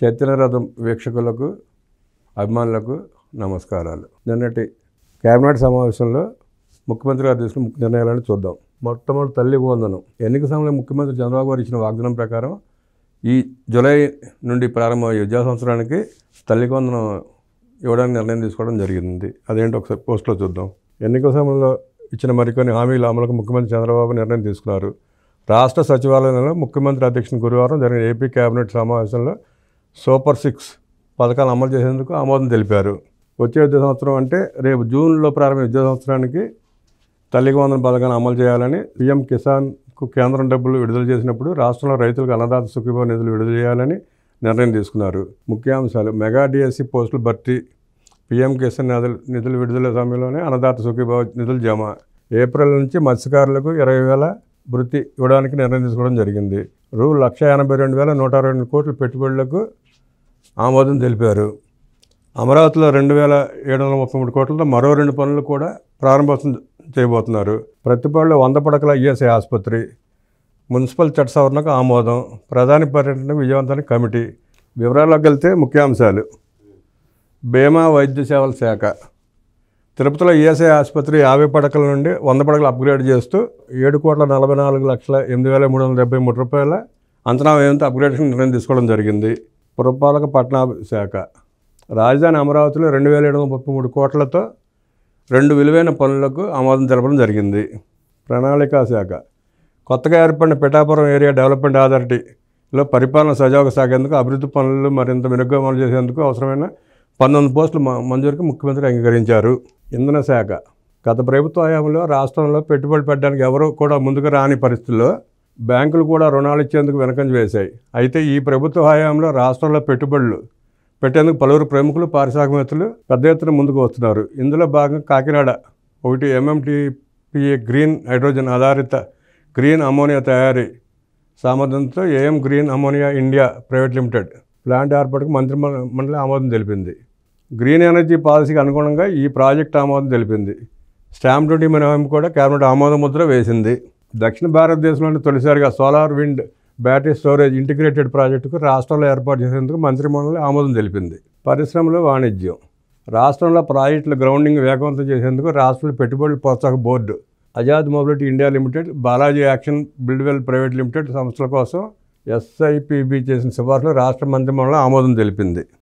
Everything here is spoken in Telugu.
చైతన్య రథం వీక్షకులకు అభిమానులకు నమస్కారాలు. నిన్నటి కేబినెట్ సమావేశంలో ముఖ్యమంత్రి గారు తీసుకున్న ముఖ్య నిర్ణయాలను చూద్దాం. మొట్టమొదటి తల్లి వందనం. ఎన్నిక సమయంలో ముఖ్యమంత్రి చంద్రబాబు గారు ఇచ్చిన వాగ్దానం ప్రకారం ఈ జూలై నుండి ప్రారంభమయ్యే విద్యా సంవత్సరానికి తల్లికి వందనం ఇవ్వడానికి నిర్ణయం తీసుకోవడం జరిగింది. అదేంటి ఒకసారి పోస్టులో చూద్దాం. ఎన్నికల సమయంలో ఇచ్చిన మరికొన్ని హామీల అమలుకు ముఖ్యమంత్రి చంద్రబాబు నిర్ణయం తీసుకున్నారు. రాష్ట్ర సచివాలయంలో ముఖ్యమంత్రి అధ్యక్షతన గురువారం జరిగిన ఏపీ కేబినెట్ సమావేశంలో సూపర్ 6 పథకాలను అమలు చేసేందుకు ఆమోదం తెలిపారు. వచ్చే విద్యా సంవత్సరం అంటే రేపు జూన్లో ప్రారంభ విద్యా సంవత్సరానికి తల్లికి వందనం పథకాన్ని అమలు చేయాలని పీఎం కిసాన్కు కేంద్రం డబ్బులు విడుదల చేసినప్పుడు రాష్ట్రంలో రైతులకు అన్నదాత సుఖీభావ నిధులు విడుదల చేయాలని నిర్ణయం తీసుకున్నారు. ముఖ్యాంశాలు: మెగా డిఎస్సి పోస్టులు భర్తీ, పీఎం కిసాన్ నిధులు విడుదల సమయంలోనే అన్నదాత సుఖీభావ నిధులు జమ, ఏప్రిల్ నుంచి మత్స్యకారులకు 20,000 వృత్తి ఇవ్వడానికి నిర్ణయం తీసుకోవడం జరిగింది. రూ. 182,122 కోట్ల పెట్టుబడులకు ఆమోదం తెలిపారు. అమరావతిలో 2,733 కోట్లతో మరో 2 పనులు కూడా ప్రారంభోత్సవం చేయబోతున్నారు. ప్రతిపాడులో 100 పడకల ఈఎస్ఐ ఆసుపత్రి, మున్సిపల్ చట్ట సవరణకు ఆమోదం, ప్రధాని పర్యటనకు విజయవంతానికి కమిటీ. వివరాల్లోకి వెళ్తే ముఖ్యాంశాలు: బీమా వైద్య సేవల శాఖ తిరుపతిలో ఈఎస్ఐ ఆసుపత్రి 50 పడకల నుండి 100 పడకలు అప్గ్రేడ్ చేస్తూ 7,44,08,373 రూపాయల అంచనా వ్యయంతో అప్గ్రేడేషన్ నిర్ణయం తీసుకోవడం జరిగింది. పురపాలక పట్టణాభివృద్ధి శాఖ రాజధాని అమరావతిలో 2,733 కోట్లతో 2 విలువైన పనులకు ఆమోదం తెలపడం జరిగింది. ప్రణాళికా శాఖ కొత్తగా ఏర్పడిన పిఠాపురం ఏరియా డెవలప్మెంట్ అథారిటీలో పరిపాలన సజావుగా సాగేందుకు అభివృద్ధి పనులు మరింత మెరుగ్గా అమలు చేసేందుకు అవసరమైన 19 పోస్టులు మంజూరుకు ముఖ్యమంత్రి అంగీకరించారు. ఇంధన శాఖ గత ప్రభుత్వ హయాంలో రాష్ట్రంలో పెట్టుబడి పెట్టడానికి ఎవరూ కూడా ముందుకు రాని పరిస్థితుల్లో బ్యాంకులు కూడా రుణాలు ఇచ్చేందుకు వెనకంజ వేశాయి. అయితే ఈ ప్రభుత్వ హయాంలో రాష్ట్రంలో పెట్టుబడులు పెట్టేందుకు పలువురు ప్రముఖులు, పారిశ్రామికవేత్తలు పెద్ద ఎత్తున ముందుకు వస్తున్నారు. ఇందులో భాగంగా కాకినాడ 1 MMTPA గ్రీన్ హైడ్రోజన్ ఆధారిత గ్రీన్ అమోనియా తయారీ సామర్థ్యంతో AM green ammonia India private limited plant ఏర్పాటుకు మంత్రిమండలి ఆమోదం తెలిపింది. గ్రీన్ ఎనర్జీ పాలసీకి అనుగుణంగా ఈ ప్రాజెక్టు ఆమోదం తెలిపింది. స్టాంప్ డ్యూటీ మినహాయింపు కూడా కేబినెట్ ఆమోద ముద్ర వేసింది. దక్షిణ భారతదేశంలోని తొలిసారిగా solar, wind, battery storage integrated ప్రాజెక్టుకు రాష్ట్రంలో ఏర్పాటు చేసేందుకు మంత్రిమండలి ఆమోదం తెలిపింది. పరిశ్రమలు, వాణిజ్యం రాష్ట్రంలో ప్రాజెక్టుల గ్రౌండింగ్ వేగవంతం చేసేందుకు రాష్ట్రంలో పెట్టుబడుల ప్రోత్సాహక board, Azad mobility India limited, Balaji action buildwell private limited సంస్థల కోసం SIPB చేసిన సిఫార్సులు రాష్ట్ర మంత్రిమండలి ఆమోదం తెలిపింది.